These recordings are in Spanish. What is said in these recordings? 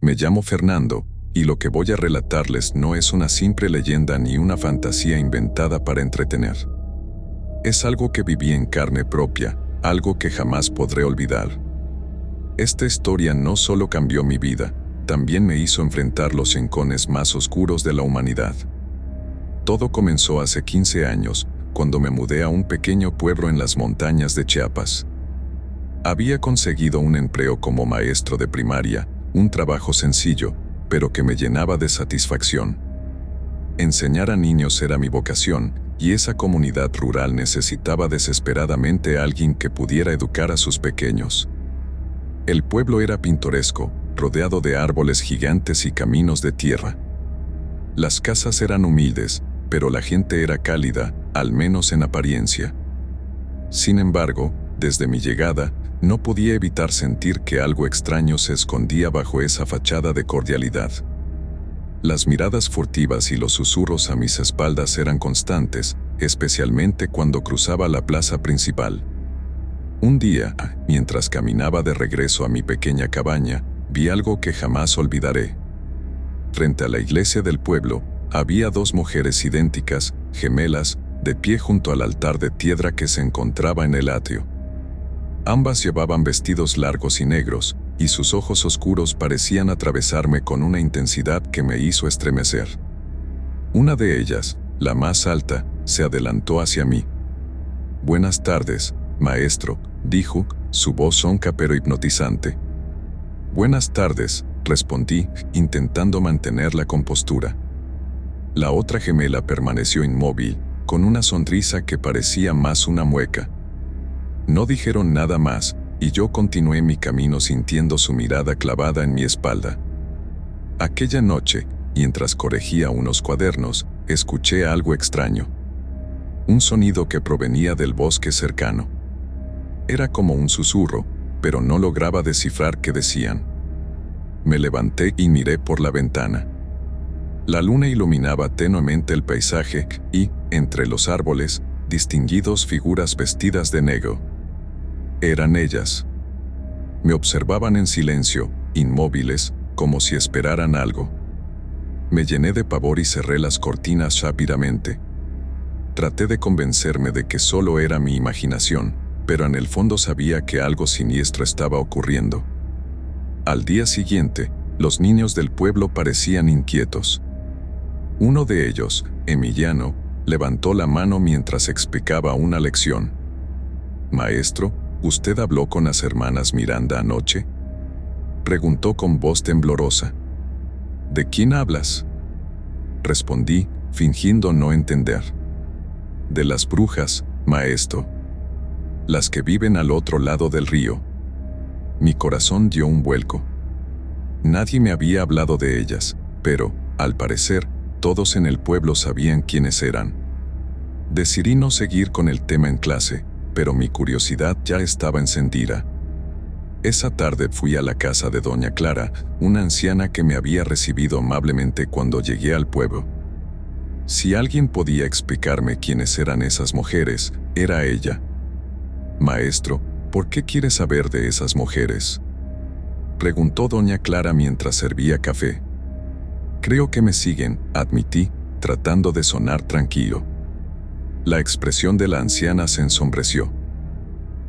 Me llamo Fernando, y lo que voy a relatarles no es una simple leyenda ni una fantasía inventada para entretener. Es algo que viví en carne propia, algo que jamás podré olvidar. Esta historia no solo cambió mi vida, también me hizo enfrentar los rincones más oscuros de la humanidad. Todo comenzó hace 15 años, cuando me mudé a un pequeño pueblo en las montañas de Chiapas. Había conseguido un empleo como maestro de primaria, un trabajo sencillo, pero que me llenaba de satisfacción. Enseñar a niños era mi vocación, y esa comunidad rural necesitaba desesperadamente a alguien que pudiera educar a sus pequeños. El pueblo era pintoresco, rodeado de árboles gigantes y caminos de tierra. Las casas eran humildes, pero la gente era cálida, al menos en apariencia. Sin embargo, desde mi llegada, no podía evitar sentir que algo extraño se escondía bajo esa fachada de cordialidad. Las miradas furtivas y los susurros a mis espaldas eran constantes, especialmente cuando cruzaba la plaza principal. Un día, mientras caminaba de regreso a mi pequeña cabaña, vi algo que jamás olvidaré. Frente a la iglesia del pueblo, había dos mujeres idénticas, gemelas, de pie junto al altar de piedra que se encontraba en el atrio. Ambas llevaban vestidos largos y negros, y sus ojos oscuros parecían atravesarme con una intensidad que me hizo estremecer. Una de ellas, la más alta, se adelantó hacia mí. «Buenas tardes, maestro», dijo, su voz honca pero hipnotizante. «Buenas tardes», respondí, intentando mantener la compostura. La otra gemela permaneció inmóvil, con una sonrisa que parecía más una mueca. No dijeron nada más, y yo continué mi camino sintiendo su mirada clavada en mi espalda. Aquella noche, mientras corregía unos cuadernos, escuché algo extraño. Un sonido que provenía del bosque cercano. Era como un susurro, pero no lograba descifrar qué decían. Me levanté y miré por la ventana. La luna iluminaba tenuemente el paisaje y, entre los árboles, distinguí dos figuras vestidas de negro. Eran ellas. Me observaban en silencio, inmóviles, como si esperaran algo. Me llené de pavor y cerré las cortinas rápidamente. Traté de convencerme de que solo era mi imaginación, pero en el fondo sabía que algo siniestro estaba ocurriendo. Al día siguiente, los niños del pueblo parecían inquietos. Uno de ellos, Emiliano, levantó la mano mientras explicaba una lección. «Maestro, ¿usted habló con las hermanas Miranda anoche?», preguntó con voz temblorosa. «¿De quién hablas?», respondí, fingiendo no entender. «De las brujas, maestro. Las que viven al otro lado del río». Mi corazón dio un vuelco. Nadie me había hablado de ellas, pero, al parecer, todos en el pueblo sabían quiénes eran. Decidí no seguir con el tema en clase, pero mi curiosidad ya estaba encendida. Esa tarde fui a la casa de doña Clara, una anciana que me había recibido amablemente cuando llegué al pueblo. Si alguien podía explicarme quiénes eran esas mujeres, era ella. «Maestro, ¿por qué quiere saber de esas mujeres?», preguntó doña Clara mientras servía café. «Creo que me siguen», admití, tratando de sonar tranquilo. La expresión de la anciana se ensombreció.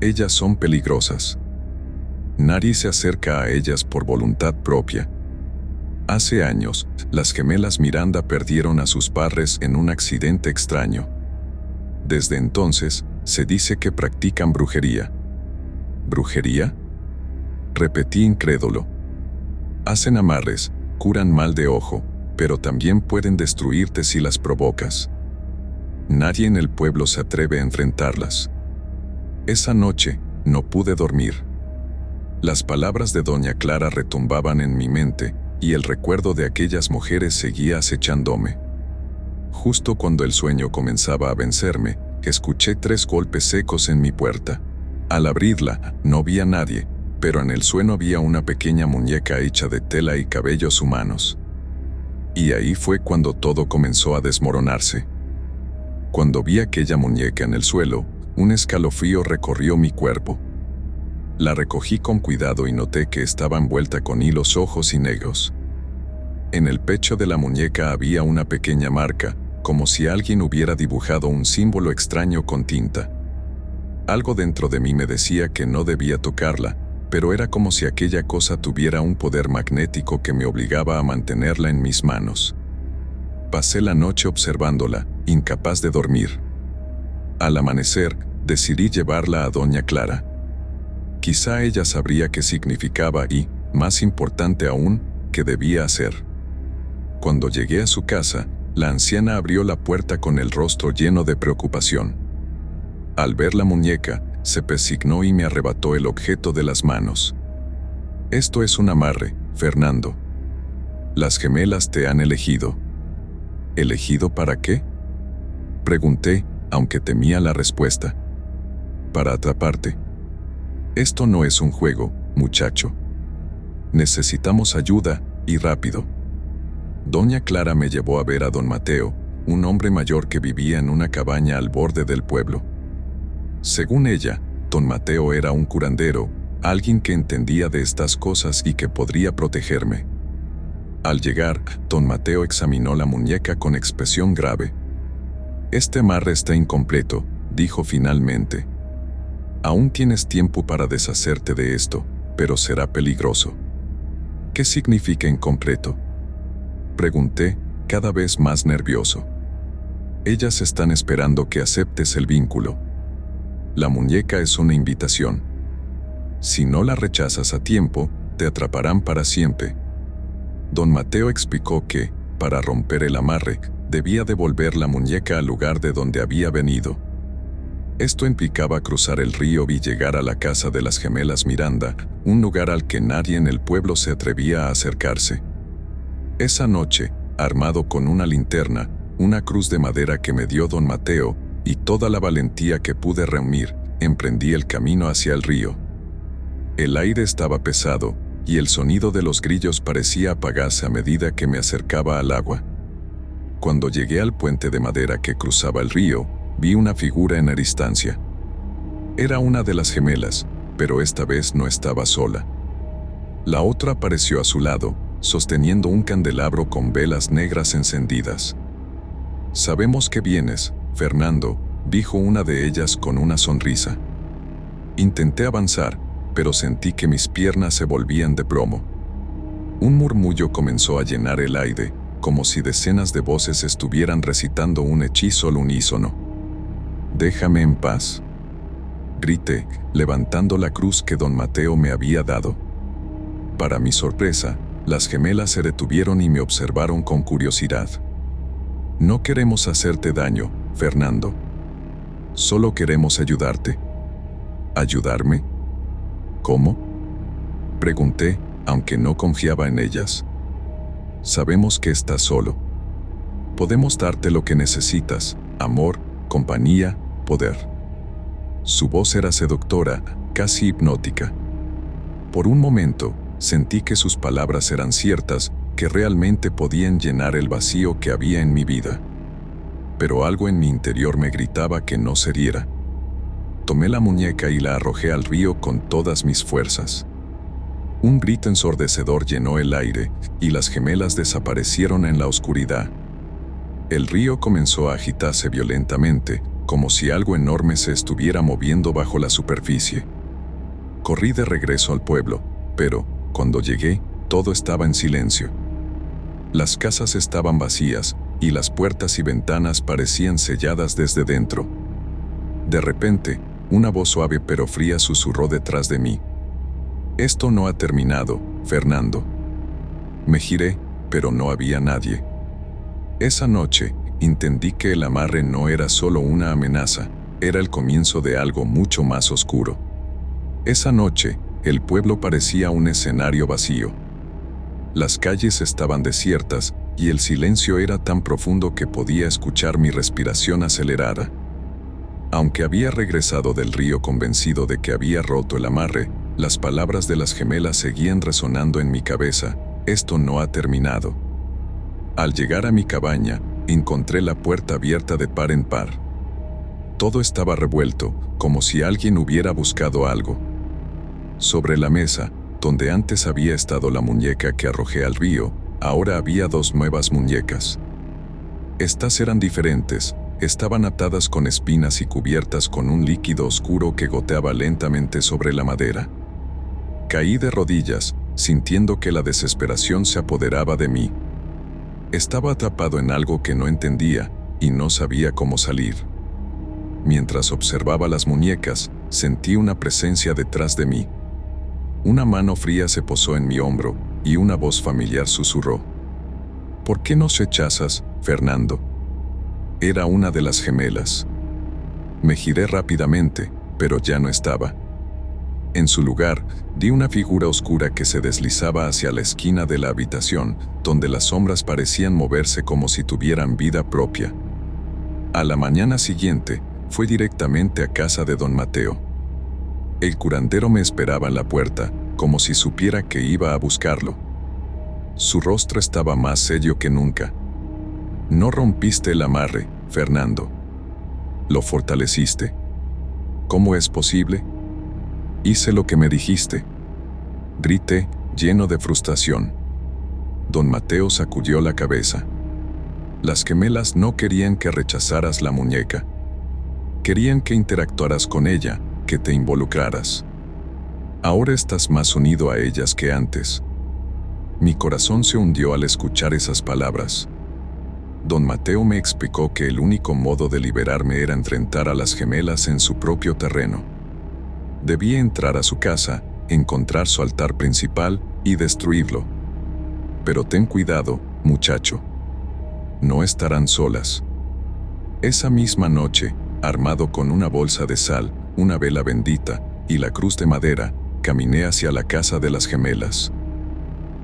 «Ellas son peligrosas. Nadie se acerca a ellas por voluntad propia. Hace años, las gemelas Miranda perdieron a sus padres en un accidente extraño. Desde entonces, se dice que practican brujería». «¿Brujería?», repetí incrédulo. «Hacen amarres, curan mal de ojo, pero también pueden destruirte si las provocas. Nadie en el pueblo se atreve a enfrentarlas. Esa noche, no pude dormir». Las palabras de doña Clara retumbaban en mi mente, y el recuerdo de aquellas mujeres seguía acechándome. Justo cuando el sueño comenzaba a vencerme, escuché 3 golpes secos en mi puerta. Al abrirla, no vi a nadie, pero en el suelo había una pequeña muñeca hecha de tela y cabellos humanos. Y ahí fue cuando todo comenzó a desmoronarse. Cuando vi aquella muñeca en el suelo, un escalofrío recorrió mi cuerpo. La recogí con cuidado y noté que estaba envuelta con hilos ojos y negros. En el pecho de la muñeca había una pequeña marca, como si alguien hubiera dibujado un símbolo extraño con tinta. Algo dentro de mí me decía que no debía tocarla, pero era como si aquella cosa tuviera un poder magnético que me obligaba a mantenerla en mis manos. Pasé la noche observándola, incapaz de dormir. Al amanecer, decidí llevarla a doña Clara. Quizá ella sabría qué significaba y, más importante aún, qué debía hacer. Cuando llegué a su casa, la anciana abrió la puerta con el rostro lleno de preocupación. Al ver la muñeca, se persignó y me arrebató el objeto de las manos. Esto es un amarre, Fernando. Las gemelas te han elegido. ¿Elegido para qué? Pregunté, aunque temía la respuesta. Para atraparte. Esto no es un juego, muchacho. Necesitamos ayuda, y rápido. Doña Clara me llevó a ver a don Mateo, un hombre mayor que vivía en una cabaña al borde del pueblo. Según ella, don Mateo era un curandero, alguien que entendía de estas cosas y que podría protegerme. Al llegar, don Mateo examinó la muñeca con expresión grave. Este amarre está incompleto, dijo finalmente. Aún tienes tiempo para deshacerte de esto, pero será peligroso. ¿Qué significa incompleto? Pregunté, cada vez más nervioso. Ellas están esperando que aceptes el vínculo. La muñeca es una invitación. Si no la rechazas a tiempo, te atraparán para siempre. Don Mateo explicó que, para romper el amarre, debía devolver la muñeca al lugar de donde había venido. Esto implicaba cruzar el río y llegar a la casa de las gemelas Miranda, un lugar al que nadie en el pueblo se atrevía a acercarse. Esa noche, armado con una linterna, una cruz de madera que me dio don Mateo, y toda la valentía que pude reunir, emprendí el camino hacia el río. El aire estaba pesado, y el sonido de los grillos parecía apagarse a medida que me acercaba al agua. Cuando llegué al puente de madera que cruzaba el río, vi una figura en la distancia. Era una de las gemelas, pero esta vez no estaba sola. La otra apareció a su lado, sosteniendo un candelabro con velas negras encendidas. «Sabemos que vienes, Fernando», dijo una de ellas con una sonrisa. Intenté avanzar, pero sentí que mis piernas se volvían de plomo. Un murmullo comenzó a llenar el aire, como si decenas de voces estuvieran recitando un hechizo al unísono. «Déjame en paz», grité, levantando la cruz que don Mateo me había dado. Para mi sorpresa, las gemelas se detuvieron y me observaron con curiosidad. «No queremos hacerte daño, Fernando. Solo queremos ayudarte». «¿Ayudarme? ¿Cómo?», pregunté, aunque no confiaba en ellas. «Sabemos que estás solo. Podemos darte lo que necesitas: amor, compañía, poder». Su voz era seductora, casi hipnótica. Por un momento, sentí que sus palabras eran ciertas, que realmente podían llenar el vacío que había en mi vida. Pero algo en mi interior me gritaba que no cediera. Tomé la muñeca y la arrojé al río con todas mis fuerzas. Un grito ensordecedor llenó el aire, y las gemelas desaparecieron en la oscuridad. El río comenzó a agitarse violentamente, como si algo enorme se estuviera moviendo bajo la superficie. Corrí de regreso al pueblo, pero, cuando llegué, todo estaba en silencio. Las casas estaban vacías, y las puertas y ventanas parecían selladas desde dentro. De repente, una voz suave pero fría susurró detrás de mí. «Esto no ha terminado, Fernando». Me giré, pero no había nadie. Esa noche, entendí que el amarre no era solo una amenaza, era el comienzo de algo mucho más oscuro. Esa noche, el pueblo parecía un escenario vacío. Las calles estaban desiertas, y el silencio era tan profundo que podía escuchar mi respiración acelerada. Aunque había regresado del río convencido de que había roto el amarre, las palabras de las gemelas seguían resonando en mi cabeza: «Esto no ha terminado». Al llegar a mi cabaña, encontré la puerta abierta de par en par. Todo estaba revuelto, como si alguien hubiera buscado algo. Sobre la mesa, donde antes había estado la muñeca que arrojé al río, ahora había 2 nuevas muñecas. Estas eran diferentes, estaban atadas con espinas y cubiertas con un líquido oscuro que goteaba lentamente sobre la madera. Caí de rodillas, sintiendo que la desesperación se apoderaba de mí. Estaba atrapado en algo que no entendía y no sabía cómo salir. Mientras observaba las muñecas, sentí una presencia detrás de mí. Una mano fría se posó en mi hombro y una voz familiar susurró: ¿Por qué nos rechazas, Fernando? Era una de las gemelas. Me giré rápidamente, pero ya no estaba. En su lugar, vi una figura oscura que se deslizaba hacia la esquina de la habitación, donde las sombras parecían moverse como si tuvieran vida propia. A la mañana siguiente, fui directamente a casa de don Mateo. El curandero me esperaba en la puerta, como si supiera que iba a buscarlo. Su rostro estaba más serio que nunca. No rompiste el amarre, Fernando. Lo fortaleciste. ¿Cómo es posible? Hice lo que me dijiste. Grité, lleno de frustración. Don Mateo sacudió la cabeza. Las gemelas no querían que rechazaras la muñeca. Querían que interactuaras con ella, que te involucraras. Ahora estás más unido a ellas que antes. Mi corazón se hundió al escuchar esas palabras. Don Mateo me explicó que el único modo de liberarme era enfrentar a las gemelas en su propio terreno. Debía entrar a su casa, encontrar su altar principal y destruirlo. Pero ten cuidado, muchacho. No estarán solas. Esa misma noche, armado con una bolsa de sal, una vela bendita y la cruz de madera, caminé hacia la casa de las gemelas.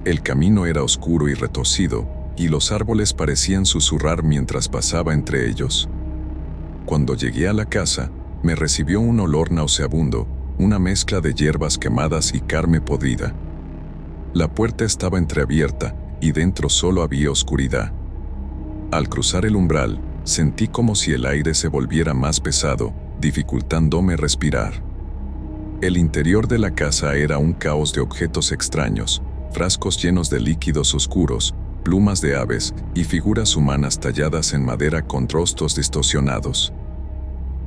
El camino era oscuro y retorcido, y los árboles parecían susurrar mientras pasaba entre ellos. Cuando llegué a la casa, me recibió un olor nauseabundo, una mezcla de hierbas quemadas y carne podrida. La puerta estaba entreabierta, y dentro solo había oscuridad. Al cruzar el umbral, sentí como si el aire se volviera más pesado, dificultándome respirar. El interior de la casa era un caos de objetos extraños, frascos llenos de líquidos oscuros, plumas de aves y figuras humanas talladas en madera con rostros distorsionados.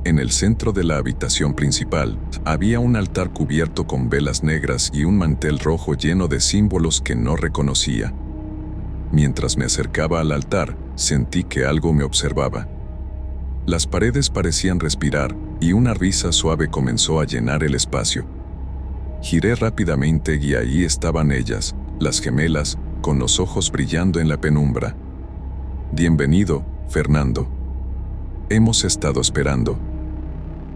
En el centro de la habitación principal, había un altar cubierto con velas negras y un mantel rojo lleno de símbolos que no reconocía. Mientras me acercaba al altar, sentí que algo me observaba. Las paredes parecían respirar, y una risa suave comenzó a llenar el espacio. Giré rápidamente y ahí estaban ellas, las gemelas, con los ojos brillando en la penumbra. Bienvenido, Fernando. Hemos estado esperando.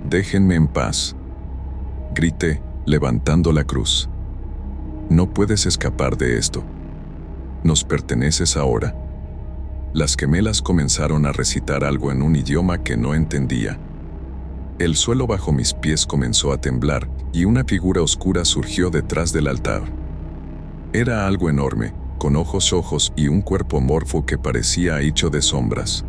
Déjenme en paz. Grité, levantando la cruz. No puedes escapar de esto. Nos perteneces ahora. Las gemelas comenzaron a recitar algo en un idioma que no entendía. El suelo bajo mis pies comenzó a temblar y una figura oscura surgió detrás del altar. Era algo enorme, con ojos y un cuerpo amorfo que parecía hecho de sombras.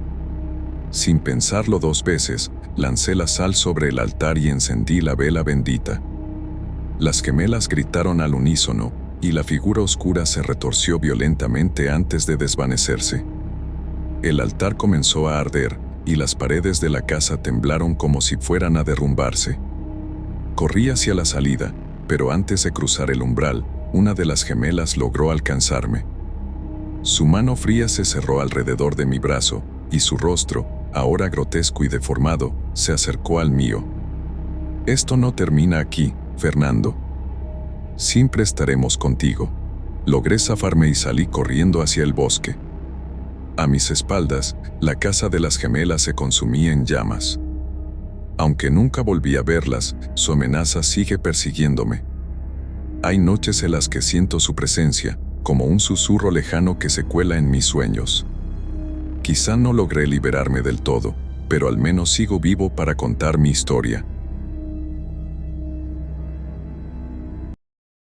Sin pensarlo 2 veces, lancé la sal sobre el altar y encendí la vela bendita. Las gemelas gritaron al unísono, y la figura oscura se retorció violentamente antes de desvanecerse. El altar comenzó a arder, y las paredes de la casa temblaron como si fueran a derrumbarse. Corrí hacia la salida, pero antes de cruzar el umbral, una de las gemelas logró alcanzarme. Su mano fría se cerró alrededor de mi brazo, y su rostro, ahora grotesco y deformado, se acercó al mío. Esto no termina aquí, Fernando. Siempre estaremos contigo. Logré zafarme y salí corriendo hacia el bosque. A mis espaldas, la casa de las gemelas se consumía en llamas. Aunque nunca volví a verlas, su amenaza sigue persiguiéndome. Hay noches en las que siento su presencia, como un susurro lejano que se cuela en mis sueños. Quizá no logré liberarme del todo, pero al menos sigo vivo para contar mi historia.